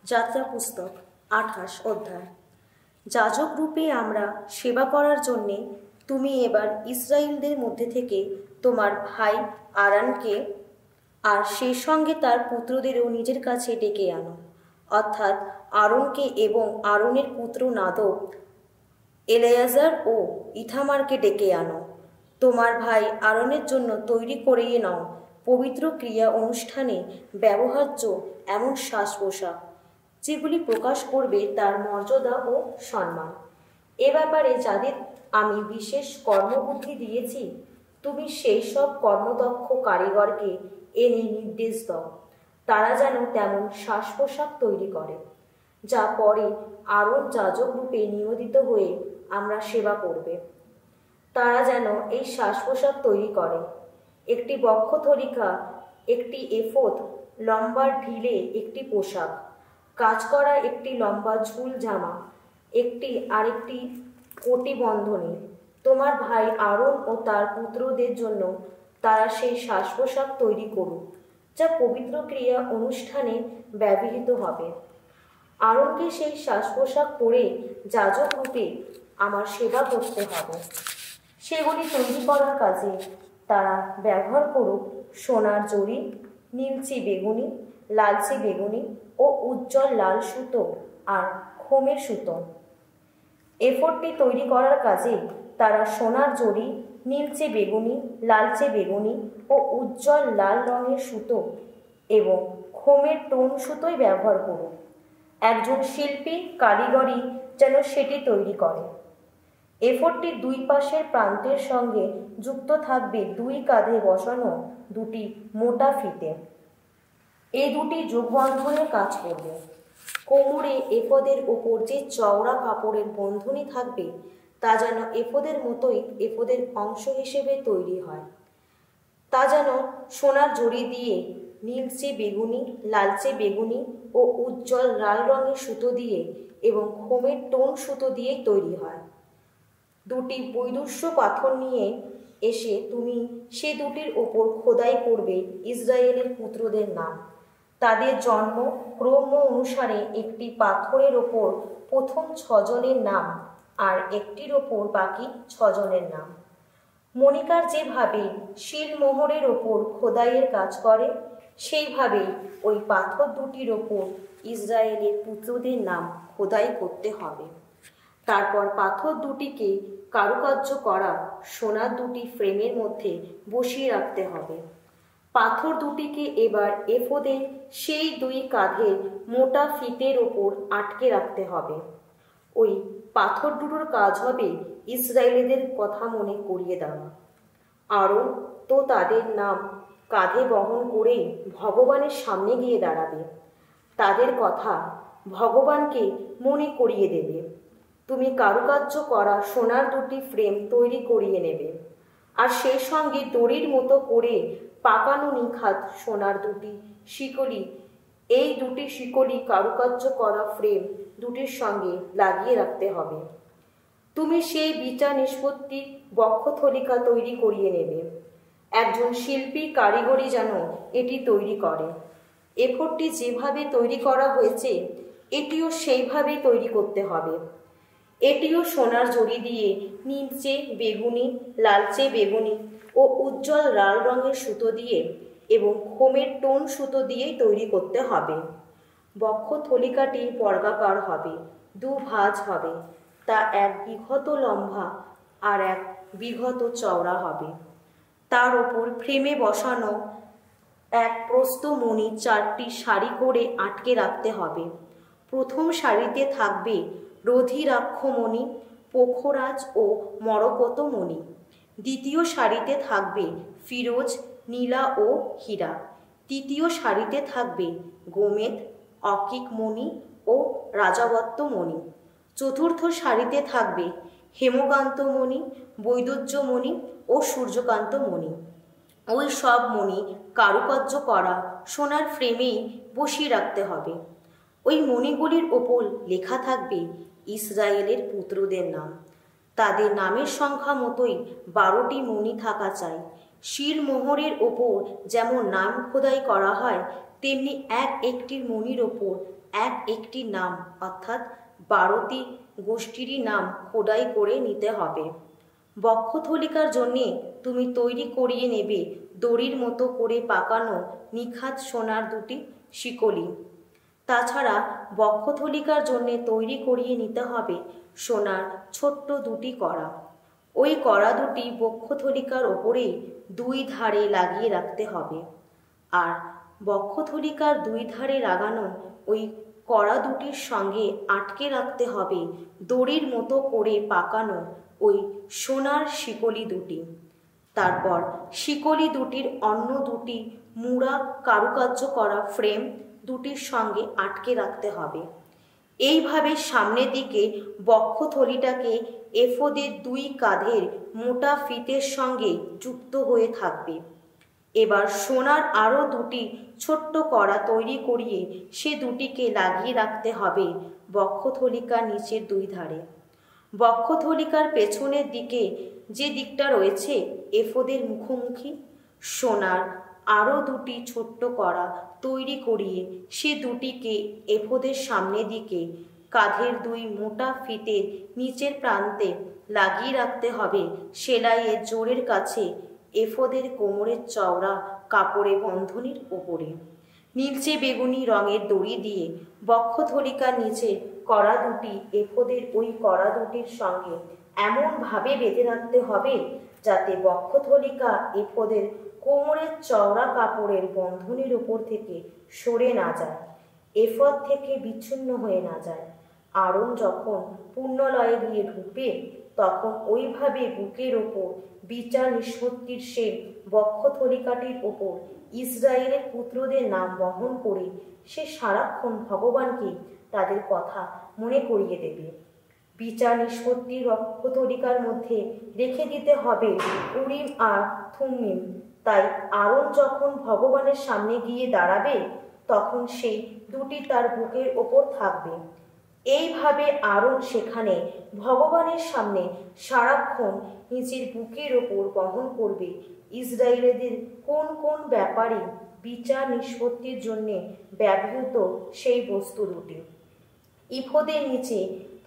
যাত্রা পুস্তক 28 অধ্যায়। যাজক রূপে আমরা সেবা করার জন্যে তুমি এবার ইসরায়েলদের মধ্যে থেকে তোমার ভাই আরানকে আর সেই সঙ্গে তার পুত্রদেরও নিজের কাছে ডেকে আনো, অর্থাৎ আরনকে এবং আরনের পুত্র নাদব, এলেয়াজার ও ইথামারকে ডেকে আনো। তোমার ভাই আরনের জন্য তৈরি করিয়ে নাও পবিত্র ক্রিয়া অনুষ্ঠানে ব্যবহার্য এমন শ্বাস পোশাক, যেগুলি প্রকাশ করবে তার মর্যাদা ও সম্মান। এ ব্যাপারে যাদের আমি বিশেষ কর্মবুদ্ধি দিয়েছি, তুমি সেই সব কর্মদক্ষ কারিগরকে এনে নির্দেশ দাও, তারা যেন তেমন শ্বাস পোশাক তৈরি করে, যা পরে আরন যাজক রূপে নিয়োজিত হয়ে আমরা সেবা করবে। তারা যেন এই শ্বাস পোশাক তৈরি করে: একটি বক্ষথরিকা, একটি এফোদ, লম্বা ঢিলে একটি পোশাক, কাজ করা একটি লম্বা ঝুল জামা, আরেকটি কোটি বন্ধনী। তোমার ভাই আরন ও তার পুত্রদের জন্য তারা সেই শ্বাস পোশাক তৈরি করুক, যা পবিত্র ক্রিয়া অনুষ্ঠানে ব্যবহৃত হবে। আরনকে সেই শ্বাস পোশাক পরে যাজক রূপে আমার সেবা করতে হবে। সেগুলি তৈরি করার কাজে তারা ব্যবহার করুক সোনার জরি, নীলচে বেগুনি, লালচে বেগুনি ও উজ্জ্বল লাল সুতো আর খোমের সুতো। এফোদটি তৈরি করার কাজে তারা সোনার জরি, নীলচে বেগুনি, লালচে বেগুনি ও উজ্জ্বল লাল রঙের সুতো এবং খোমের টোন সুতোই ব্যবহার করুক। একজন শিল্পী কারিগরি যেন সেটি তৈরি করে। এফোদটির দুই পাশের প্রান্তের সঙ্গে যুক্ত থাকবে দুই কাঁধে বসানো দুটি মোটা ফিতে। এই দুটি যোগবন্ধনের কাজ করবে। কোমরে এফোদের ওপর যে চওড়া কাপড়ের বন্ধনী থাকবে, তা যেন এফোদের মতোই এফোদের অংশ হিসেবে তৈরি হয়। তা যেন সোনার জড়ি দিয়ে, নীলচে বেগুনি, লালচে বেগুনি ও উজ্জ্বল লাল রঙের সুতো দিয়ে এবং খোমের টোন সুতো দিয়ে তৈরি হয়। দুটি বৈদুষ্য পাথর নিয়ে এসে তুমি সে দুটির ওপর খোদাই করবে ইসরায়েলের পুত্রদের নাম, তাদের জন্ম ক্রম অনুসারে একটি পাথরের ওপর প্রথম 6 জনের নাম আর একটির ওপর বাকি 6 জনের নাম। মণিকার যেভাবে শিলমোহরের ওপর খোদাইয়ের কাজ করে, সেইভাবে ওই পাথর দুটির ওপর ইসরায়েলের পুত্রদের নাম খোদাই করতে হবে। তারপর পাথর দুটিকে কারুকার্য করা সোনার দুটি ফ্রেমের মধ্যে বসিয়ে রাখতে হবে। পাথর দুটিকে এবার এফোদের সেই দুই কাঁধের মোটা ফিতের ওপর আটকে রাখতে হবে। ওই পাথর দুটোর কাজ হবে ইসরায়েলিদের কথা মনে করিয়ে দেওয়া। আরন তো তাদের নাম কাঁধে বহন করেই ভগবানের সামনে গিয়ে দাঁড়াবে, তাদের কথা ভগবানকে মনে করিয়ে দেবে। তুমি কারুকার্য করা সোনার দুটি ফ্রেম তৈরি করিয়ে নেবে, আর সেই সঙ্গে দড়ির মতো করে পাকানো নিখাত সোনার দুটি শিকলি, এই দুটি শিকলি কারুকার্য করা ফ্রেম দুটির সঙ্গে লাগিয়ে রাখতে হবে। তুমি সেই বিচার নিষ্পত্তি বক্ষথলিকা তৈরি করিয়ে নেবে। একজন শিল্পী কারিগরি যেন এটি তৈরি করে। এফোদটি যেভাবে তৈরি করা হয়েছে, এটিও সেইভাবেই তৈরি করতে হবে। এটিও সোনার জড়ি দিয়ে, নীলচে বেগুনি, লালচে বেগুনি ও উজ্জ্বল লাল রঙের সুতো দিয়ে এবং খোমের টোন সুতো দিয়েই তৈরি করতে হবে। বক্ষথলিকাটি বর্গাকার হবে, 2 ভাঁজ হবে, তা 1 বিঘত লম্বা আর 1 বিঘত চওড়া হবে। তার ওপর ফ্রেমে বসানো 1 প্রস্থ মণি 4টি সারি করে আটকে রাখতে হবে। প্রথম সারিতে থাকবে রধিরাক্ষমণি, পোখরাজ ও মরকত মণি। দ্বিতীয় সারিতে থাকবে ফিরোজ, নীলা ও হীরা। তৃতীয় সারিতে থাকবে গোমেদ, অকিক মণি ও রাজাবত্ত মণি। চতুর্থ সারিতে থাকবে হেমকান্ত মণি, বৈদুর্য মণি ও সূর্যকান্ত মণি। ওই সব মণি কারুকার্য করা সোনার ফ্রেমেই বসিয়ে রাখতে হবে। ওই মণিগুলির ওপর লেখা থাকবে ইসরায়েলের পুত্রদের নাম। তাদের নামের সংখ্যা মতোই 12টি মণি থাকা চাই। শিলমোহরের ওপর যেমন নাম খোদাই করা হয়, তেমনি এক একটির মণির ওপর একটি নাম অর্থাৎ 12টি গোষ্ঠীরই নাম খোদাই করে নিতে হবে। বক্ষথলিকার জন্যে তুমি তৈরি করিয়ে নেবে দড়ির মতো করে পাকানো নিখাত সোনার 2টি শিকলি। তাছাড়া বক্ষথলিকার জন্যে তৈরি করিয়ে নিতে হবে সোনার ছোট্ট 2টি কড়া। ওই কড়া 2টি বক্ষথলিকার ওপরেই 2 ধারে লাগিয়ে রাখতে হবে। আর বক্ষথলিকার 2 ধারে লাগানো ওই কড়া 2টির সঙ্গে আটকে রাখতে হবে দড়ির মতো করে পাকানো ওই সোনার শিকলি 2টি। তারপর শিকলি 2টির অন্য 2টি মুড়া কারুকার্য করা ফ্রেম 2টির সঙ্গে আটকে রাখতে হবে। এইভাবে সামনের দিকে বক্ষথলিটাকে এফোদের 2 কাঁধের মোটা ফিতের সঙ্গে যুক্ত হয়ে থাকবে। এবার সোনার আরও 2টি ছোট্ট কড়া তৈরি করিয়ে সে 2টিকে লাগিয়ে রাখতে হবে বক্ষথলিকার নিচের 2 ধারে। বক্ষথলিকার পেছনের দিকে যে দিকটা রয়েছে এফোদের মুখোমুখি সোনার আরও 2টি ছোট্ট কড়া তৈরি করিয়ে সে 2টিকে এফোদের সামনের দিকে কাঁধের 2 মোটা ফিতের নিচের প্রান্তে লাগিয়ে রাখতে হবে সেলাইয়ের জোরের কাছে এফোদের কোমরের চওড়া কাপড়ে বন্ধনীর ওপরে। নীলচে বেগুনি রঙের দড়ি দিয়ে বক্ষথলিকার নিচে কড়া 2টি এফোদের ওই কড়া 2টির সঙ্গে এমনভাবে বেঁধে রাখতে হবে যাতে বক্ষথলিকা এফোদের কোমরের চওড়া কাপড়ের বন্ধনীর ওপর থেকে সরে না যায়, এফদ থেকে বিচ্ছিন্ন হয়ে না যায়। আরণ যখন পুণ্যলয়ে গিয়ে ঢুকবে তখন ওইভাবে বুকের ওপর বিচার নিষ্পত্তির সে বক্ষথলিকাটির ওপর ইসরায়েলের পুত্রদের নাম বহন করে সে সারাক্ষণ ভগবানকে তাদের কথা মনে করিয়ে দেবে। বিচার নিষ্পত্তির বক্ষথলিকার মধ্যে রেখে দিতে হবে উরিম আর থুম্মিম। তাই আরণ যখন ভগবানের সামনে গিয়ে দাঁড়াবে তখন সেই 2টি তার বুকের ওপর থাকবে। এইভাবে আরণ সেখানে ভগবানের সামনে সারাক্ষণ নিজের বুকের ওপর বহন করবে ইসরায়েলদের কোন কোন ব্যাপারে বিচার নিষ্পত্তির জন্য ব্যবহৃত সেই বস্তু 2টি। ইফোদের নিচে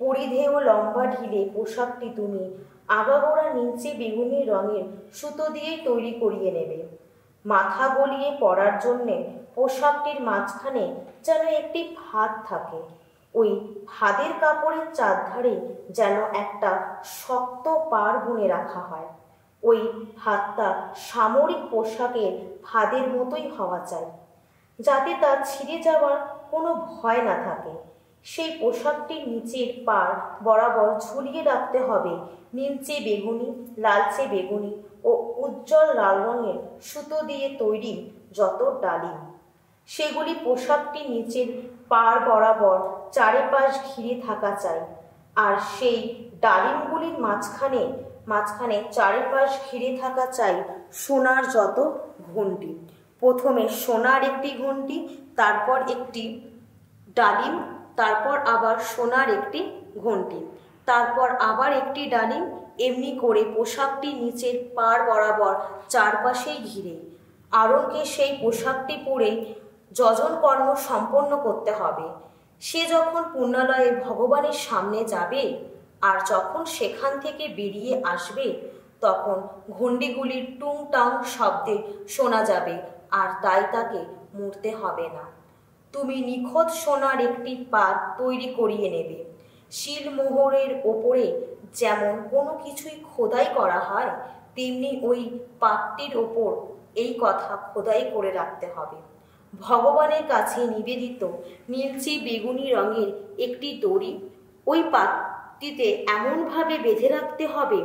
পরিধেয় লম্বা ঢিলে পোশাকটি তুমি আগাগোড়া নীলচে বেগুনি রঙের সুতো দিয়েই তৈরি করিয়ে নেবে। মাথা গলিয়ে পরার জন্যে পোশাকটির মাঝখানে যেন একটি ফাঁদ থাকে। ওই ফাঁদের কাপড়ের 4 ধারে যেন একটা শক্ত পাড় বুনে রাখা হয়। ওই ফাঁদটা সামরিক পোশাকের ফাঁদের মতোই হওয়া চাই, যাতে তা ছিঁড়ে যাওয়ার কোনো ভয় না থাকে। সেই পোশাকটির নিচের পাড় বরাবর ঝুলিয়ে রাখতে হবে নীলচে বেগুনি, লালচে বেগুনি ও উজ্জ্বল লাল রঙের সুতো দিয়ে তৈরি যত ডালিম। সেগুলি পোশাকটি নিচের পাড় বরাবর চারিপাশ ঘিরে থাকা চাই। আর সেই ডালিমগুলির মাঝখানে চারিপাশ ঘিরে থাকা চাই সোনার যত ঘণ্টি। প্রথমে সোনার একটি ঘণ্টি, তারপর একটি ডালিম, তারপর আবার সোনার একটি ঘণ্টি, তারপর আবার একটি ডালিম, এমনি করে পোশাকটি নিচের পাড় বরাবর চারপাশেই ঘিরে আরণকে সেই পোশাকটি পরে যজন কর্ম সম্পন্ন করতে হবে। সে যখন পুণ্যালয়ে ভগবানের সামনে যাবে আর যখন সেখান থেকে বেরিয়ে আসবে তখন ঘণ্টিগুলির টুংটাং শব্দে শোনা যাবে, আর তাই তাকে মরতে হবে না। তুমি নিখুঁত সোনার একটি পাত তৈরি করিয়ে নেবে। শিলমোহরের ওপরে যেমন কোনো কিছুই খোদাই করা হয় তেমনি ওই পাতটির ওপর এই কথা খোদাই করে রাখতে হবে। ভগবানের কাছে নিবেদিত নীলচে বেগুনি রঙের একটি দড়ি ওই পাতটিতে এমনভাবে বেঁধে রাখতে হবে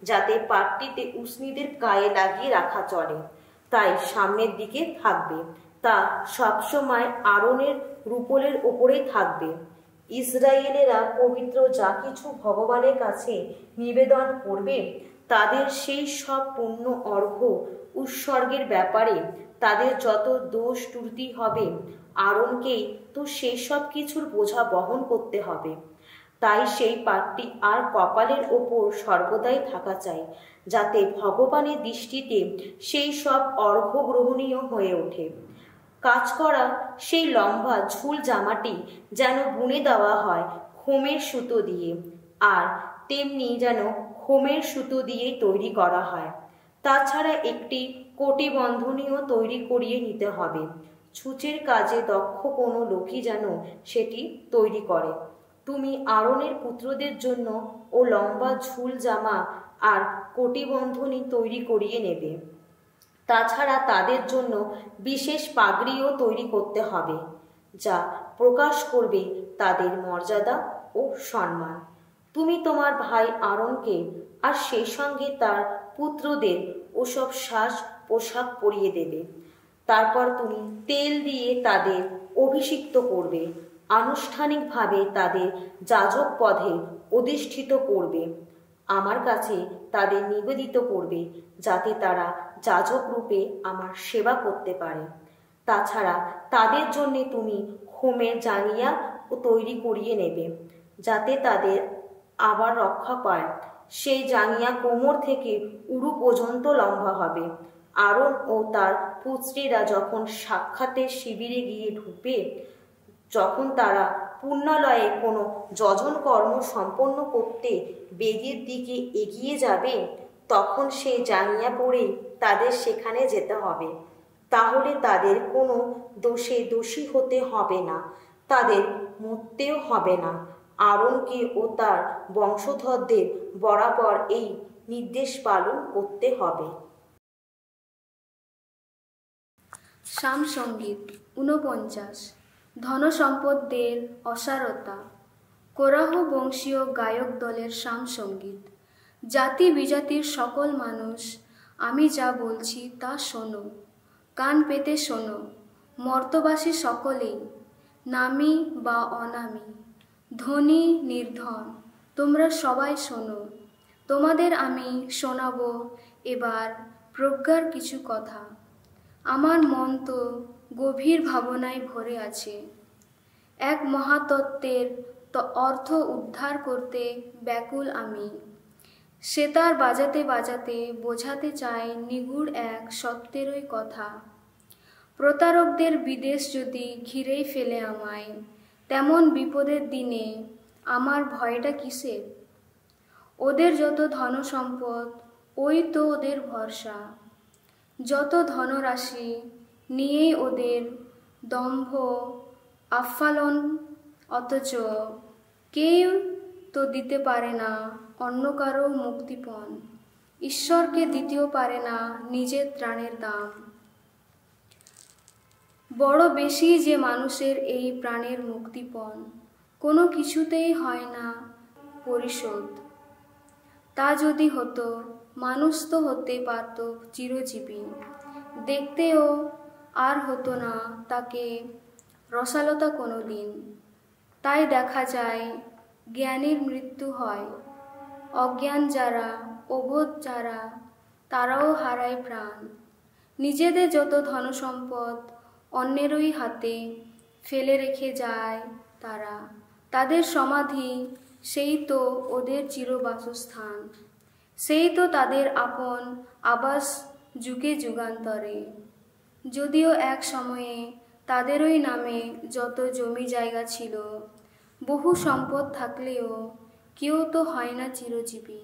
যাতে পাতটিতে উষ্ণীদের গায়ে লাগিয়ে রাখা চলে, তাই সামনের দিকে থাকবে। তা সবসময় আরণের রুপোলের ওপরেই থাকবে। ইসরায়েলেরা পবিত্র যা কিছু ভগবানের কাছে নিবেদন করবে তাদের সেই সব পুণ্য অর্ঘ্য উৎসর্গের ব্যাপারে তাদের যত দোষ ত্রুটি হবে আরণকেই তো সেই সব কিছুর বোঝা বহন করতে হবে। তাই সেই পাতটি আর কপালের ওপর সর্বদাই থাকা চাই, যাতে ভগবানের দৃষ্টিতে সেই সব অর্ঘ্য গ্রহণীয় হয়ে ওঠে। কাজ করা সেই লম্বা ঝুল জামাটি যেন বুনে দেওয়া হয় হোমের সুতো দিয়ে, আর তেমনি যেন হোমের সুতো দিয়েই তৈরি করা হয়। তাছাড়া একটি কটিবন্ধনীও তৈরি করিয়ে নিতে হবে। ছুঁচের কাজে দক্ষ কোনো লোকই যেন সেটি তৈরি করে। তুমি আরনের পুত্রদের জন্য ও লম্বা ঝুল জামা আর কটিবন্ধনী তৈরি করিয়ে নেবে। তাছাড়া তাদের জন্য বিশেষ পাগড়িও তৈরি করতে হবে, যা প্রকাশ করবে তাদের মর্যাদা ও সম্মান। তুমি তোমার ভাই আরনকে আর সেই সঙ্গে তার পুত্রদের ওসব সাজ পোশাক পরিয়ে দেবে। তারপর তুমি তেল দিয়ে তাদের অভিষিক্ত করবে, আনুষ্ঠানিকভাবে তাদের যাজক পদে অধিষ্ঠিত করবে, আমার কাছে তাদের নিবেদিত করবে, যাতে তারা যাজক রূপে আমার সেবা করতে পারে। তাছাড়া তাদের জন্যে তুমি হোমের জাঙ্গিয়া ও তৈরি করিয়ে নেবে, যাতে তাদের আবার রক্ষা পায়। সেই জাঙ্গিয়া কোমর থেকে উরু পর্যন্ত লম্বা হবে। আরন ও তার পুত্রীরা যখন সাক্ষাতের শিবিরে গিয়ে ঢুকবে, যখন তারা পুণ্যালয়ে কোনো যজন কর্ম সম্পন্ন করতে বেদির দিকে এগিয়ে যাবে, তখন সেই জাঙ্গিয়া পরেই তাদের সেখানে যেতে হবে। তাহলে তাদের কোনো দোষে দোষী হতে হবে না, তাদের মরতেও হবে না। আরনকে ও তার বংশধরদের বরাবর এই নির্দেশ পালন করতে হবে। সামসঙ্গীত ৪৯। ধনসম্পদদের অসারতা। কোরাহ বংশীয় গায়ক দলের সামসঙ্গীত। জাতি বিজাতির সকল মানুষ, আমি যা বলছি তা শোনো, কান পেতে শোনো। মর্তবাসী সকলেই, নামী বা অনামী, ধনী নির্ধন, তোমরা সবাই শোনো। তোমাদের আমি শোনাব এবার প্রজ্ঞার কিছু কথা। আমার মন তো গভীর ভাবনায় ভরে আছে। এক মহাতত্ত্বের অর্থ উদ্ধার করতে ব্যাকুল আমি। সেতার বাজাতে বাজাতে বোঝাতে চাই নিগূঢ় এক সত্যেরই কথা। প্রতারকদের বিদেশ যদি ঘিরেই ফেলে আমায়, তেমন বিপদের দিনে আমার ভয়টা কিসের? ওদের যত ধনসম্পদ, ওই তো ওদের ভরসা। যত ধনরাশি নিয়েই ওদের দম্ভ আস্ফালন, অথচ কেউ তো দিতে পারে না অন্য কারো মুক্তিপণ। ঈশ্বরকে দিতেও পারে না নিজের ত্রাণের দাম। বড় বেশি যে মানুষের এই প্রাণের মুক্তিপণ, কোনো কিছুতেই হয় না পরিশোধ। তা যদি হতো, মানুষ তো হতে পারত চিরজীবী, দেখতেও আর হতো না তাকে রসালতা কোনো দিন। তাই দেখা যায় জ্ঞানীর মৃত্যু হয়, অজ্ঞান যারা, অবোধ যারা, তারাও হারায় প্রাণ। নিজেদের যত ধনসম্পদ অন্যেরই হাতে ফেলে রেখে যায় তারা। তাদের সমাধি সেই তো ওদের চিরবাসস্থান, সেই তো তাদের আপন আবাস যুগে যুগান্তরে। যদিও এক সময়ে তাদেরই নামে যত জমি জায়গা ছিল, বহু সম্পদ থাকলেও কেউ তো হয় না চিরজীবী,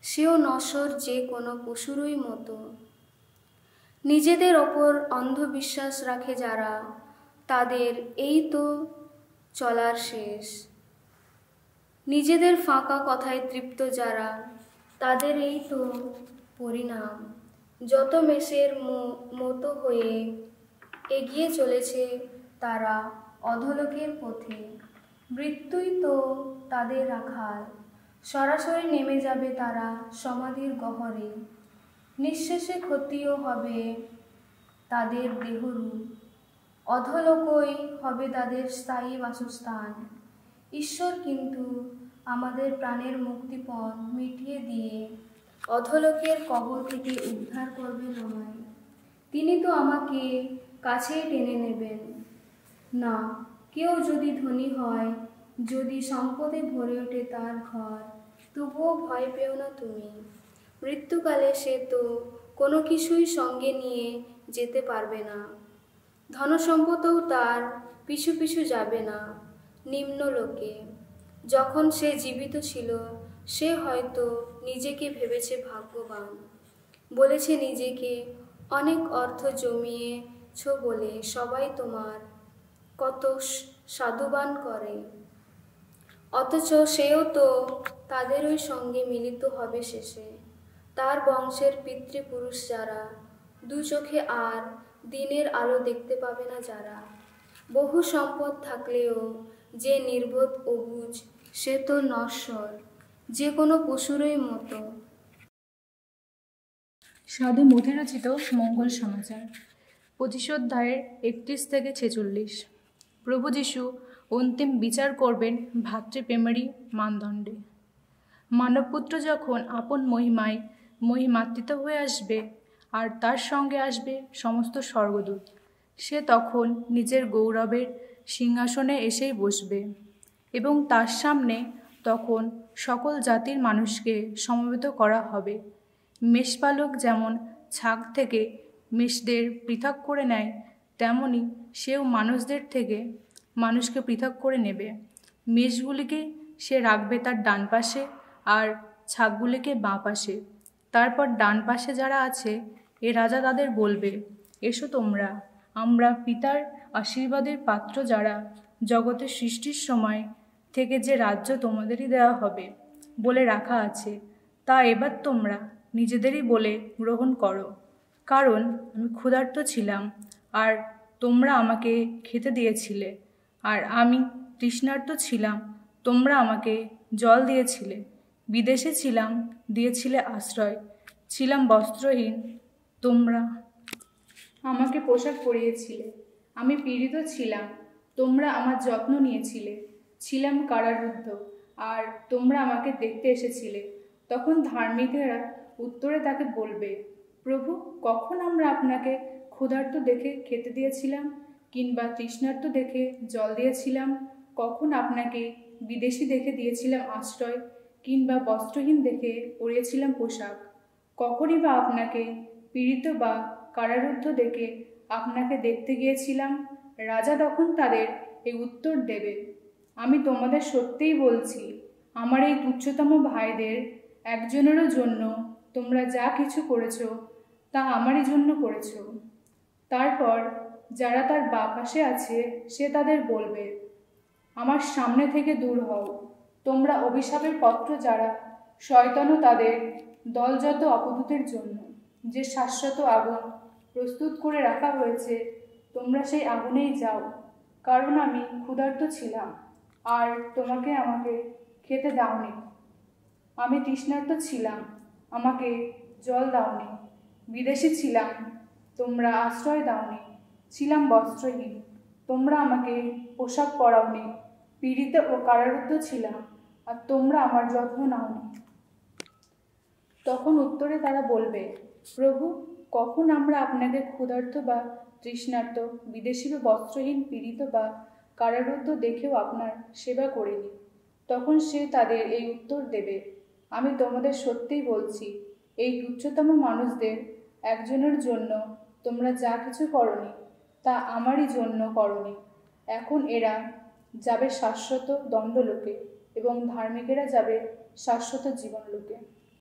সেও নশ্বর যে কোনো পশুরই মতো। নিজেদের ওপর অন্ধবিশ্বাস রাখে যারা, তাদের এই তো চলার শেষ। নিজেদের ফাঁকা কথায় তৃপ্ত যারা, তাদের এই তো পরিণাম। যত মেষের মতো হয়ে এগিয়ে চলেছে তারা অধোলোকের পথে, মৃত্যুই তো তাদের রাখাল। সরাসরি নেমে যাবে তারা সমাধির গহ্বরে। নিঃশেষে ক্ষতিও হবে তাদের দেহরূপ, অধোলোকই হবে তাদের স্থায়ী বাসস্থান। ঈশ্বর কিন্তু আমাদের প্রাণের মুক্তিপণ মিটিয়ে দিয়ে অধোলোকের কবর থেকে উদ্ধার করবেন আমায়। তিনি তো আমাকে কাছেই টেনে নেবেন না। কেউ যদি ধনী হয়, যদি সম্পদে ভরে ওঠে তার ঘর, তবুও ভয় পেও না তুমি। মৃত্যুকালে সে তো কোনো কিছুই সঙ্গে নিয়ে যেতে পারবে না। ধনসম্পদও তার পিছু পিছু যাবে না নিম্নলোকে। যখন সে জীবিত ছিল সে হয়তো নিজেকে ভেবেছে ভাগ্যবান, বলেছে নিজেকে অনেক অর্থ জমিয়েছ বলে সবাই তোমার কত সাধুবান করে। অথচ সেও তো তাদেরই সঙ্গে মিলিত হবে শেষে। তার বংশের পিতৃপুরুষ যারা, দু চোখে আর দিনের আলো দেখতে পাবে না যারা। বহু সম্পদ থাকলেও যে নির্বোধ অবুঝ সে তো নশ্বর, যে কোনো পশুরই মতো। সাধু মথি রচিত মঙ্গল সমাচার, 25 অধ্যায়ের 31 থেকে 46। প্রভু যীশু অন্তিম বিচার করবেন ভাতৃপ্রেমেরই মানদণ্ডে। মানবপুত্র যখন আপন মহিমায় মহিমান্বিত হয়ে আসবে আর তার সঙ্গে আসবে সমস্ত স্বর্গদূত, সে তখন নিজের গৌরবের সিংহাসনে এসেই বসবে এবং তার সামনে তখন সকল জাতির মানুষকে সমবেত করা হবে। মেষপালক যেমন ছাগ থেকে মেষদের পৃথক করে নেয়, তেমনি সেও মানুষদের থেকে মানুষকে পৃথক করে নেবে। মেষগুলিকে সে রাখবে তার ডান পাশে আর ছাগগুলিকে বাঁ পাশে। তারপর ডান পাশে যারা আছে এ রাজা তাদের বলবে, এসো তোমরা, আমরা পিতার আশীর্বাদের পাত্র যারা জগতের সৃষ্টির সময় থেকে যে রাজ্য তোমাদেরই দেওয়া হবে বলে রাখা আছে, তা এবার তোমরা নিজেদেরই বলে গ্রহণ করো। কারণ আমি ক্ষুধার্ত ছিলাম আর তোমরা আমাকে খেতে দিয়েছিলে, আর আমি তৃষ্ণার্ত ছিলাম, তোমরা আমাকে জল দিয়েছিলে, বিদেশে ছিলাম, দিয়েছিলে আশ্রয়, ছিলাম বস্ত্রহীন, তোমরা আমাকে পোশাক পরিয়েছিলে, আমি পীড়িত ছিলাম, তোমরা আমার যত্ন নিয়েছিলে, ছিলাম কারারুদ্ধ আর তোমরা আমাকে দেখতে এসেছিলে। তখন ধার্মিকেরা উত্তরে তাকে বলবে, প্রভু, কখন আমরা আপনাকে ক্ষুধার্ত দেখে খেতে দিয়েছিলাম কিংবা তৃষ্ণার্ত দেখে জল দিয়েছিলাম? কখন আপনাকে বিদেশী দেখে দিয়েছিলাম আশ্রয় কিংবা বস্ত্রহীন দেখে পরিয়েছিলাম পোশাক? কখনই বা আপনাকে পীড়িত বা কারারুদ্ধ দেখে আপনাকে দেখতে গিয়েছিলাম? রাজা তখন তাদের এই উত্তর দেবে, আমি তোমাদের সত্যিই বলছি, আমার এই তুচ্ছতম ভাইদের একজনেরও জন্য তোমরা যা কিছু করেছ তা আমারই জন্য করেছ। তারপর যারা তার বাঁ পাশে আছে সে তাদের বলবে, আমার সামনে থেকে দূর হও, তোমরা অভিশাপের পত্র যারা, শয়তানও তাদের দলযত অপদূতের জন্য, যে শাশ্বত আগুন প্রস্তুত করে রাখা হয়েছে, তোমরা সেই আগুনেই যাও। কারণ আমি ক্ষুধার্ত ছিলাম আর তোমাকে আমাকে খেতে দাওনি, আমি তৃষ্ণার্ত ছিলাম, আমাকে জল দাওনি, বিদেশী ছিলাম, তোমরা আশ্রয় দাওনি, ছিলাম বস্ত্রহীন, তোমরা আমাকে পোশাক পরাওনি, পীড়িত ও কারারুদ্ধ ছিলাম আর তোমরা আমার যত্ন নাওনি। তখন উত্তরে তারা বলবে, প্রভু, কখন আমরা আপনাকে ক্ষুধার্ত বা তৃষ্ণার্ত, বিদেশী বা বস্ত্রহীন, পীড়িত বা কারারুদ্ধ দেখেও আপনার সেবা করিনি? তখন সে তাদের এই উত্তর দেবে, আমি তোমাদের সত্যিই বলছি, এই তুচ্ছতম মানুষদের একজনের জন্য তোমরা যা কিছু করনি তা আমারই জন্য করনি। এখন এরা যাবে শাশ্বত দণ্ডলোকে এবং ধার্মিকেরা যাবে শাশ্বত জীবনলোকে।